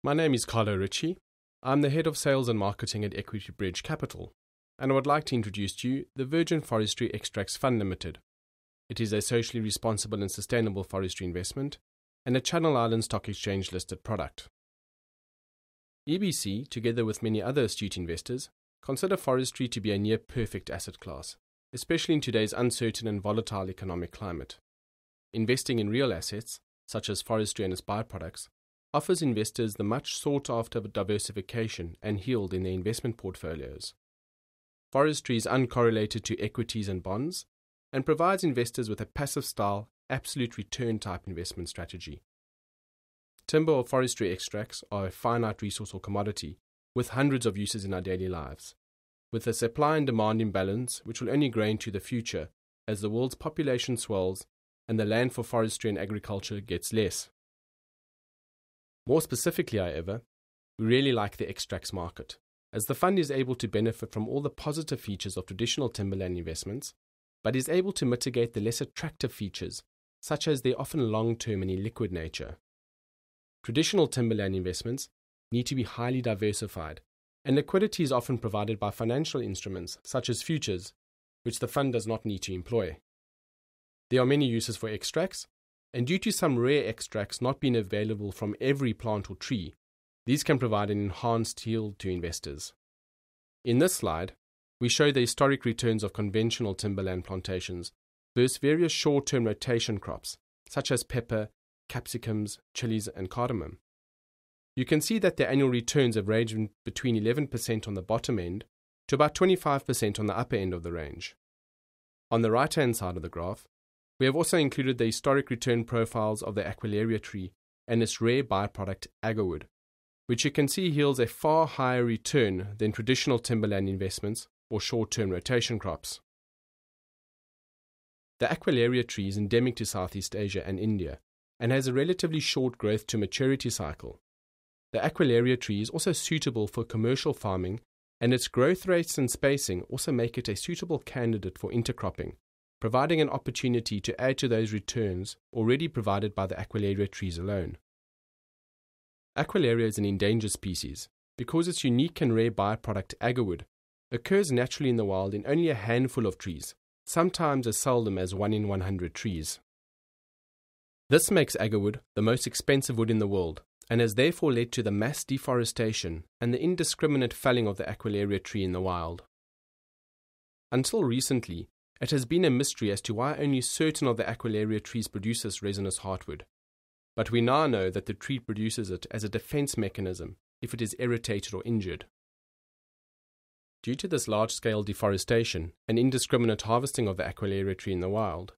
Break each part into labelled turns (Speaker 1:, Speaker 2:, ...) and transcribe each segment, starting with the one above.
Speaker 1: My name is Carlo Ritchie. I'm the Head of Sales and Marketing at Equity Bridge Capital, and I would like to introduce to you the Virgen Forestry Extracts Fund Limited. It is a socially responsible and sustainable forestry investment and a Channel Islands Stock Exchange listed product. EBC, together with many other astute investors, consider forestry to be a near-perfect asset class, especially in today's uncertain and volatile economic climate. Investing in real assets, such as forestry and its byproducts, offers investors the much sought-after diversification and yield in their investment portfolios. Forestry is uncorrelated to equities and bonds and provides investors with a passive-style, absolute return-type investment strategy. Timber or forestry extracts are a finite resource or commodity with hundreds of uses in our daily lives, with a supply and demand imbalance which will only grow into the future as the world's population swells and the land for forestry and agriculture gets less. More specifically, however, we really like the extracts market, as the fund is able to benefit from all the positive features of traditional timberland investments, but is able to mitigate the less attractive features, such as their often long-term and illiquid nature. Traditional timberland investments need to be highly diversified, and liquidity is often provided by financial instruments such as futures, which the fund does not need to employ. There are many uses for extracts, and due to some rare extracts not being available from every plant or tree, these can provide an enhanced yield to investors. In this slide, we show the historic returns of conventional timberland plantations versus various short-term rotation crops, such as pepper, capsicums, chilies, and cardamom. You can see that the annual returns have ranged between 11% on the bottom end to about 25% on the upper end of the range. On the right-hand side of the graph, we have also included the historic return profiles of the Aquilaria tree and its rare byproduct agarwood, which you can see yields a far higher return than traditional timberland investments or short-term rotation crops. The Aquilaria tree is endemic to Southeast Asia and India and has a relatively short growth to maturity cycle. The Aquilaria tree is also suitable for commercial farming, and its growth rates and spacing also make it a suitable candidate for intercropping, providing an opportunity to add to those returns already provided by the Aquilaria trees alone. Aquilaria is an endangered species because its unique and rare byproduct agarwood occurs naturally in the wild in only a handful of trees, sometimes as seldom as 1 in 100 trees. This makes agarwood the most expensive wood in the world and has therefore led to the mass deforestation and the indiscriminate felling of the Aquilaria tree in the wild. Until recently, it has been a mystery as to why only certain of the Aquilaria trees produce this resinous heartwood, but we now know that the tree produces it as a defense mechanism if it is irritated or injured. Due to this large-scale deforestation and indiscriminate harvesting of the Aquilaria tree in the wild,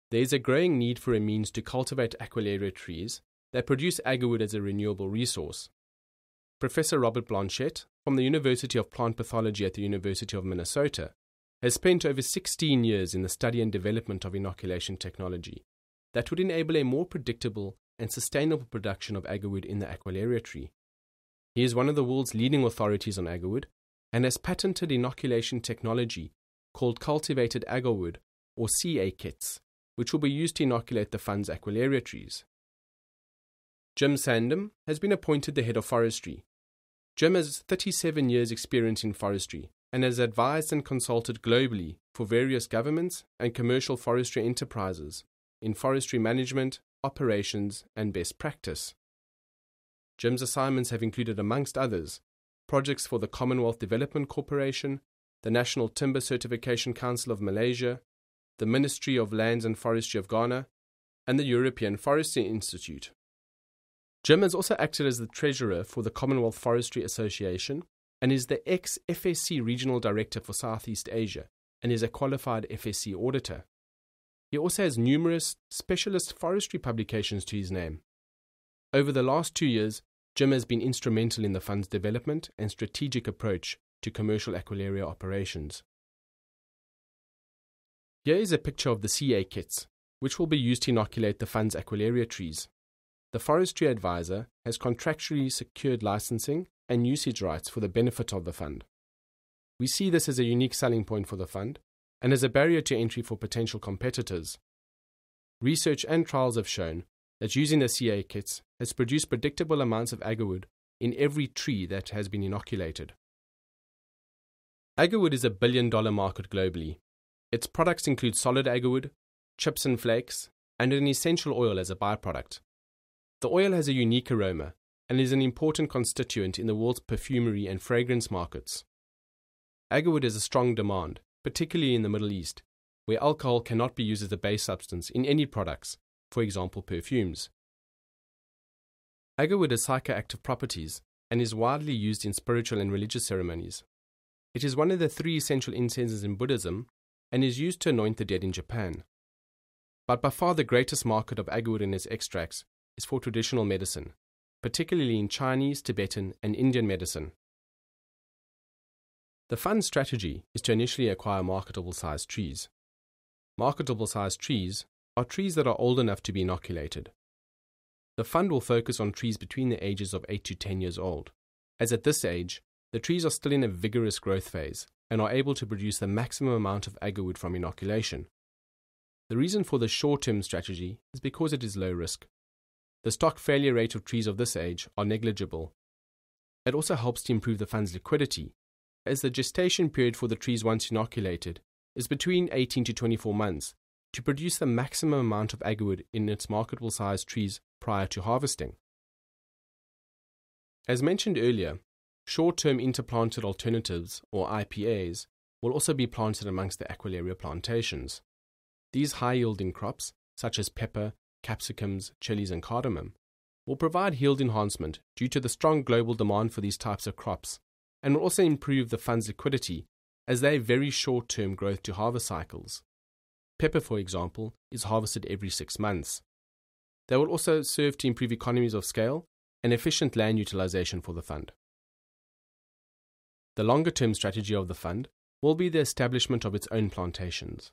Speaker 1: there is a growing need for a means to cultivate Aquilaria trees that produce agarwood as a renewable resource. Professor Robert Blanchette from the University of Plant Pathology at the University of Minnesota has spent over 16 years in the study and development of inoculation technology that would enable a more predictable and sustainable production of agarwood in the Aquilaria tree. He is one of the world's leading authorities on agarwood and has patented inoculation technology called cultivated agarwood, or CA kits, which will be used to inoculate the fund's Aquilaria trees. Jim Sandham has been appointed the head of forestry. Jim has 37 years' experience in forestry and has advised and consulted globally for various governments and commercial forestry enterprises in forestry management, operations, and best practice. Jim's assignments have included, amongst others, projects for the Commonwealth Development Corporation, the National Timber Certification Council of Malaysia, the Ministry of Lands and Forestry of Ghana, and the European Forestry Institute. Jim has also acted as the treasurer for the Commonwealth Forestry Association and is the ex-FSC Regional Director for Southeast Asia and is a qualified FSC auditor. He also has numerous specialist forestry publications to his name. Over the last 2 years, Jim has been instrumental in the fund's development and strategic approach to commercial Aquilaria operations. Here is a picture of the CA kits, which will be used to inoculate the fund's Aquilaria trees. The forestry advisor has contractually secured licensing and usage rights for the benefit of the fund. We see this as a unique selling point for the fund and as a barrier to entry for potential competitors. Research and trials have shown that using the CA kits has produced predictable amounts of agarwood in every tree that has been inoculated. Agarwood is a billion-dollar market globally. Its products include solid agarwood, chips and flakes, and an essential oil as a byproduct. The oil has a unique aroma and is an important constituent in the world's perfumery and fragrance markets. Agarwood has a strong demand, particularly in the Middle East, where alcohol cannot be used as a base substance in any products, for example perfumes. Agarwood has psychoactive properties and is widely used in spiritual and religious ceremonies. It is one of the 3 essential incenses in Buddhism and is used to anoint the dead in Japan. But by far the greatest market of agarwood and its extracts is for traditional medicine, particularly in Chinese, Tibetan, and Indian medicine. The fund's strategy is to initially acquire marketable-sized trees. Marketable-sized trees are trees that are old enough to be inoculated. The fund will focus on trees between the ages of 8 to 10 years old, as at this age, the trees are still in a vigorous growth phase and are able to produce the maximum amount of agarwood from inoculation. The reason for the short-term strategy is because it is low risk. The stock failure rate of trees of this age are negligible. It also helps to improve the fund's liquidity, as the gestation period for the trees once inoculated is between 18 to 24 months to produce the maximum amount of agarwood in its marketable-sized trees prior to harvesting. As mentioned earlier, short-term interplanted alternatives, or IPAs, will also be planted amongst the Aquilaria plantations. These high-yielding crops, such as pepper, capsicums, chilies, and cardamom, will provide yield enhancement due to the strong global demand for these types of crops, and will also improve the fund's liquidity as they have very short-term growth to harvest cycles. Pepper, for example, is harvested every 6 months. They will also serve to improve economies of scale and efficient land utilization for the fund. The longer-term strategy of the fund will be the establishment of its own plantations.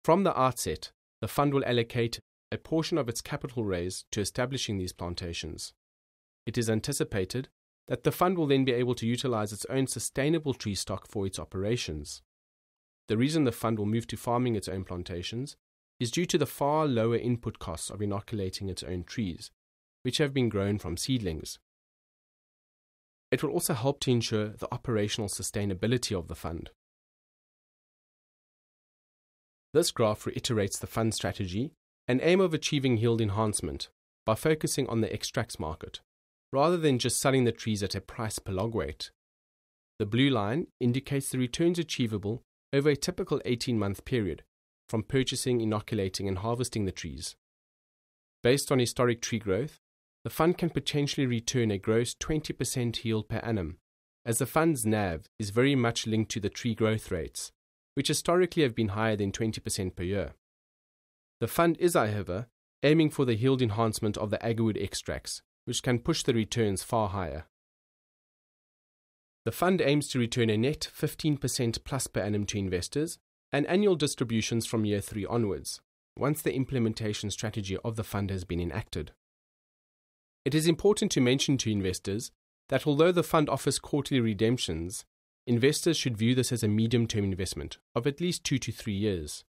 Speaker 1: From the outset, the fund will allocate a portion of its capital raise to establishing these plantations. It is anticipated that the fund will then be able to utilize its own sustainable tree stock for its operations. The reason the fund will move to farming its own plantations is due to the far lower input costs of inoculating its own trees, which have been grown from seedlings. It will also help to ensure the operational sustainability of the fund. This graph reiterates the fund strategy and aim of achieving yield enhancement by focusing on the extracts market, rather than just selling the trees at a price per log weight. The blue line indicates the returns achievable over a typical 18-month period from purchasing, inoculating, and harvesting the trees. Based on historic tree growth, the fund can potentially return a gross 20% yield per annum, as the fund's NAV is very much linked to the tree growth rates, which historically have been higher than 20% per year. The fund is, however, aiming for the yield enhancement of the agarwood extracts, which can push the returns far higher. The fund aims to return a net 15% plus per annum to investors and annual distributions from year 3 onwards, once the implementation strategy of the fund has been enacted. It is important to mention to investors that although the fund offers quarterly redemptions, investors should view this as a medium-term investment of at least 2 to 3 years.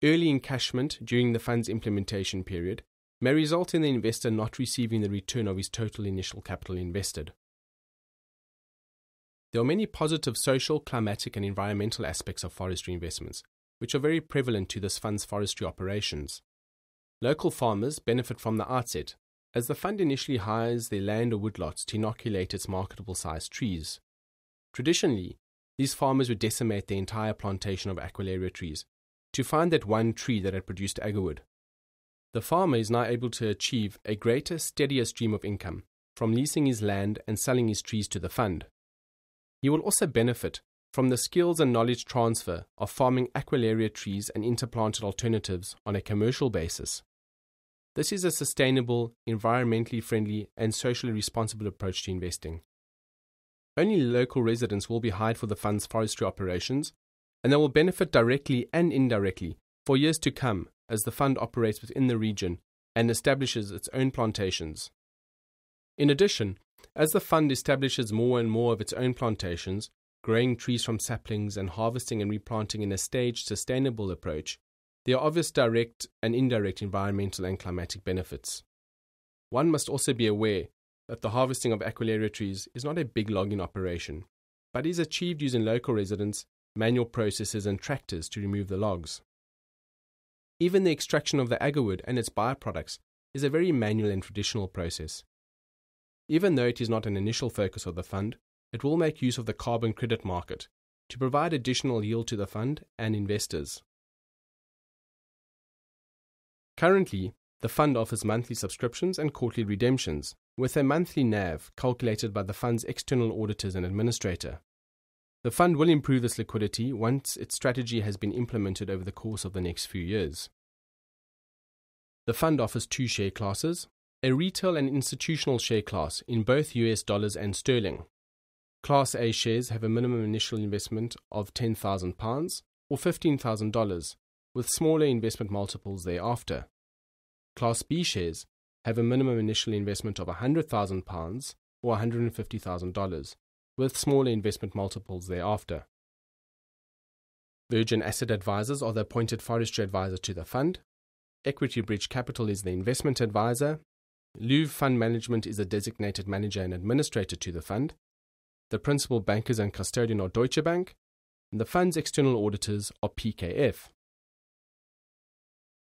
Speaker 1: Early encashment during the fund's implementation period may result in the investor not receiving the return of his total initial capital invested. There are many positive social, climatic, and environmental aspects of forestry investments, which are very prevalent to this fund's forestry operations. Local farmers benefit from the outset, as the fund initially hires their land or woodlots to inoculate its marketable-sized trees. Traditionally, these farmers would decimate the entire plantation of Aquilaria trees to find that one tree that had produced agarwood. The farmer is now able to achieve a greater, steadier stream of income from leasing his land and selling his trees to the fund. He will also benefit from the skills and knowledge transfer of farming Aquilaria trees and interplanted alternatives on a commercial basis. This is a sustainable, environmentally friendly, and socially responsible approach to investing. Only local residents will be hired for the fund's forestry operations, and they will benefit directly and indirectly for years to come as the fund operates within the region and establishes its own plantations. In addition, as the fund establishes more and more of its own plantations, growing trees from saplings and harvesting and replanting in a staged, sustainable approach, there are obvious direct and indirect environmental and climatic benefits. One must also be aware that the harvesting of Aquilaria trees is not a big logging operation, but is achieved using local residents, manual processes and tractors to remove the logs. Even the extraction of the agarwood and its byproducts is a very manual and traditional process. Even though it is not an initial focus of the fund, it will make use of the carbon credit market to provide additional yield to the fund and investors. Currently, the fund offers monthly subscriptions and quarterly redemptions, with a monthly NAV calculated by the fund's external auditors and administrator. The fund will improve this liquidity once its strategy has been implemented over the course of the next few years. The fund offers two share classes, a retail and institutional share class in both US dollars and sterling. Class A shares have a minimum initial investment of £10,000 or $15,000, with smaller investment multiples thereafter. Class B shares have a minimum initial investment of £100,000 or $150,000, with smaller investment multiples thereafter. Virgin Asset Advisors are the appointed forestry advisor to the fund. Equity Bridge Capital is the investment advisor. Louvre Fund Management is a designated manager and administrator to the fund. The principal bankers and custodian are Deutsche Bank, and the fund's external auditors are PKF.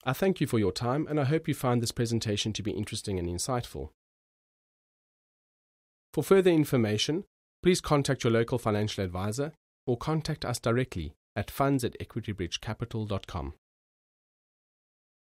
Speaker 1: I thank you for your time, and I hope you found this presentation to be interesting and insightful. For further information, please contact your local financial advisor or contact us directly at funds@equitybridgecapital.com.